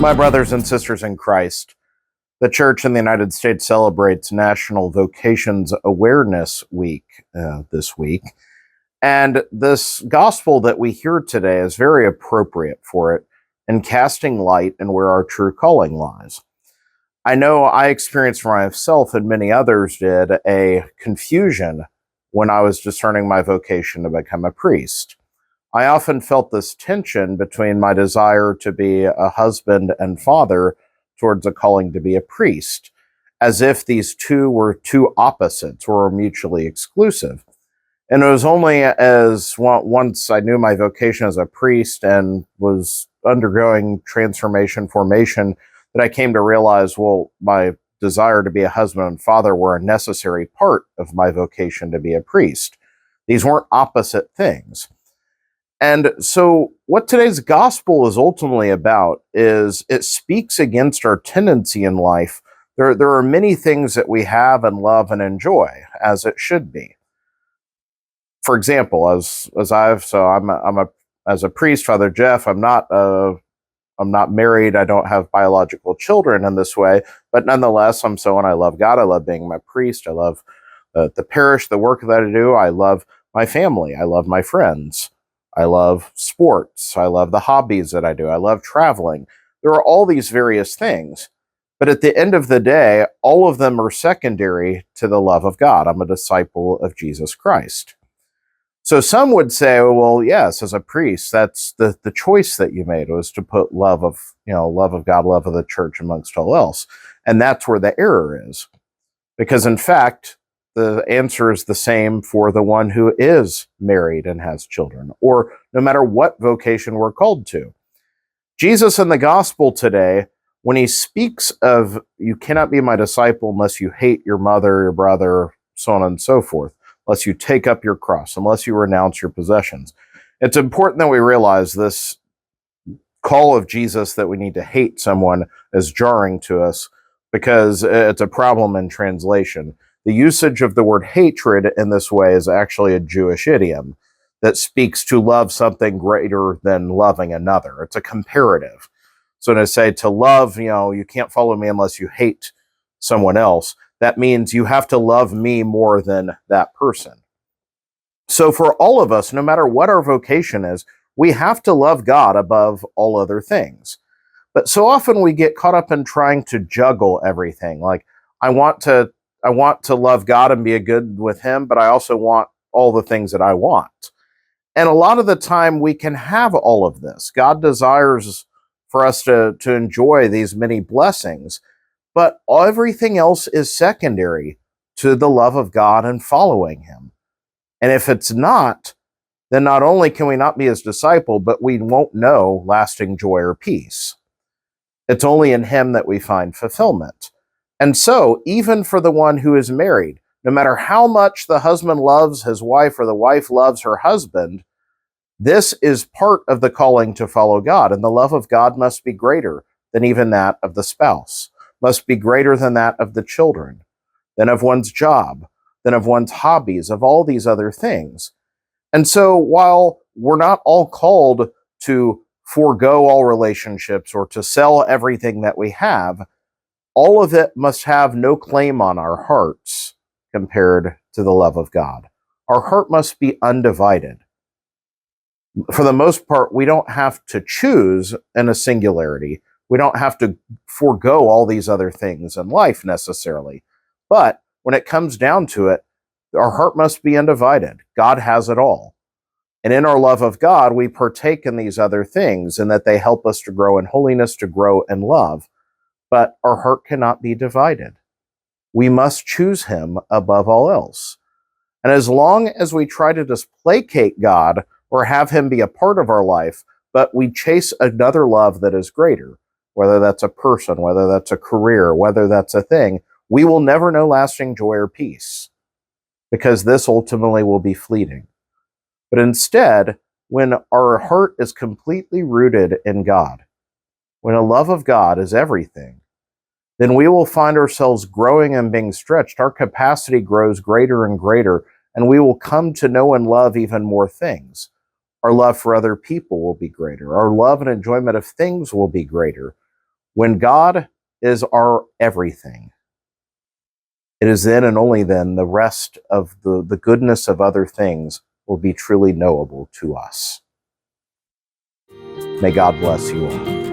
My brothers and sisters in Christ, the Church in the United States celebrates National Vocations Awareness Week this week. And this gospel that we hear today is very appropriate for it in casting light on where our true calling lies. I know I experienced for myself, and many others did, a confusion when I was discerning my vocation to become a priest. I often felt this tension between my desire to be a husband and father towards a calling to be a priest, as if these two were two opposites or mutually exclusive. And it was only as once I knew my vocation as a priest and was undergoing transformation, formation, that I came to realize, well, my desire to be a husband and father were a necessary part of my vocation to be a priest. These weren't opposite things. And so what today's gospel is ultimately about is it speaks against our tendency in life. There are many things that we have and love and enjoy, as it should be. For example, as a priest, Father Jeff, I'm not married. I don't have biological children in this way, but nonetheless, I'm someone. I love God. I love being my priest. I love the parish, the work that I do. I love my family. I love my friends. I love sports. I love the hobbies that I do. I love traveling. There are all these various things, but at the end of the day, all of them are secondary to the love of God. I'm a disciple of Jesus Christ. So some would say, well, yes, as a priest, that's the choice that you made, was to put love of God, love of the church amongst all else. And that's where the error is. Because in fact, the answer is the same for the one who is married and has children, or no matter what vocation we're called to. Jesus in the gospel today, when he speaks of, you cannot be my disciple unless you hate your mother, your brother, so on and so forth, unless you take up your cross, unless you renounce your possessions. It's important that we realize this call of Jesus that we need to hate someone is jarring to us because it's a problem in translation. The usage of the word hatred in this way is actually a Jewish idiom that speaks to love something greater than loving another. It's a comparative. So to say to love, you can't follow me unless you hate someone else, that means you have to love me more than that person. So for all of us, no matter what our vocation is, we have to love God above all other things. But so often we get caught up in trying to juggle everything. Like, I want to love God and be a good with him, but I also want all the things that I want. And a lot of the time we can have all of this. God desires for us to enjoy these many blessings, but everything else is secondary to the love of God and following him. And if it's not, then not only can we not be his disciple, but we won't know lasting joy or peace. It's only in him that we find fulfillment. And so, even for the one who is married, no matter how much the husband loves his wife or the wife loves her husband, this is part of the calling to follow God. And the love of God must be greater than even that of the spouse, must be greater than that of the children, than of one's job, than of one's hobbies, of all these other things. And so, while we're not all called to forego all relationships or to sell everything that we have, all of it must have no claim on our hearts compared to the love of God. Our heart must be undivided. For the most part, we don't have to choose in a singularity. We don't have to forego all these other things in life necessarily. But when it comes down to it, our heart must be undivided. God has it all. And in our love of God, we partake in these other things, and that they help us to grow in holiness, to grow in love. But our heart cannot be divided. We must choose him above all else. And as long as we try to just placate God or have him be a part of our life, but we chase another love that is greater, whether that's a person, whether that's a career, whether that's a thing, we will never know lasting joy or peace, because this ultimately will be fleeting. But instead, when our heart is completely rooted in God, when a love of God is everything, then we will find ourselves growing and being stretched. Our capacity grows greater and greater, and we will come to know and love even more things. Our love for other people will be greater. Our love and enjoyment of things will be greater. When God is our everything, it is then and only then the rest of the goodness of other things will be truly knowable to us. May God bless you all.